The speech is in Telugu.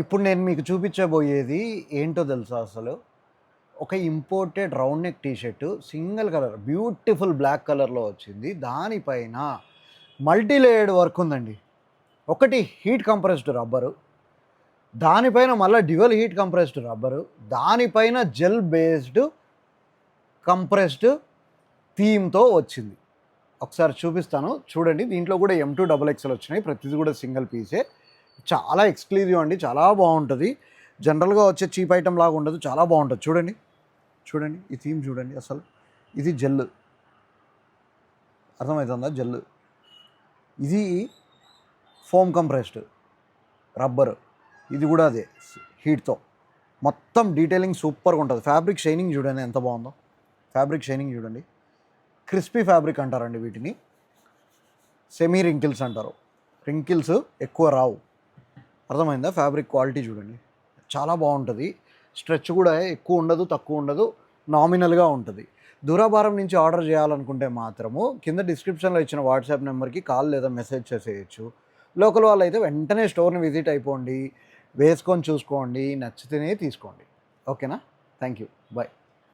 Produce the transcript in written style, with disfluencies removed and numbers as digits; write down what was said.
ఇప్పుడు నేను మీకు చూపించబోయేది ఏంటో తెలుసా అసలు? ఒక imported round neck T shirt single colour beautiful black కలర్‌లో వచ్చింది. దానిపైన మల్టీ లేయర్డ్ వర్క్ ఉందండి. ఒకటి హీట్ కంప్రెస్డ్ రబ్బరు, దానిపైన మళ్ళా డ్యుయల్ హీట్ కంప్రెస్డ్ రబ్బరు, దానిపైన జెల్ బేస్డ్ కంప్రెస్డ్ థీమ్‌తో వచ్చింది. ఒకసారి చూపిస్తాను చూడండి. దీంట్లో కూడా M2 XXL వచ్చినాయి. ప్రతిది కూడా సింగిల్ పీసే. చాలా ఎక్స్‌క్లూజివ్ అండి. చాలా బాగుంటుంది. జనరల్‌గా వచ్చే చీప్ ఐటెమ్ లాగా ఉండదు. చాలా బాగుంటుంది. చూడండి, చూడండి ఈ థీమ్ చూడండి అసలు. ఇది జెల్, అర్థమవుతుందా? జెల్. ఇది ఫోమ్ కంప్రెస్డ్ రబ్బర్, ఇది కూడా అదే హీట్తో. మొత్తం డీటెయిలింగ్ సూపర్గా ఉంటుంది. ఫ్యాబ్రిక్ షైనింగ్ చూడండి ఎంత బాగుందో. ఫ్యాబ్రిక్ షైనింగ్ చూడండి. క్రిస్పీ ఫ్యాబ్రిక్ అంటారండి వీటిని. సెమీ రింకిల్స్ అంటారు. రింకిల్స్ ఎక్కువ రావు. అర్థమైందా? ఫ్యాబ్రిక్ క్వాలిటీ చూడండి, చాలా బాగుంటుంది. స్ట్రెచ్ కూడా ఎక్కువ ఉండదు, తక్కువ ఉండదు, నామినల్గా ఉంటుంది. దూరాభారం నుంచి ఆర్డర్ చేయాలనుకుంటే మాత్రము కింద డిస్క్రిప్షన్లో ఇచ్చిన వాట్సాప్ నెంబర్కి కాల్ లేదా మెసేజ్ చేసేయచ్చు. లోకల్ వాళ్ళు అయితే వెంటనే స్టోర్ని విజిట్ అయిపోండి, వేసుకొని చూసుకోండి, నచ్చితేనే తీసుకోండి. ఓకేనా? Thank you. బాయ్.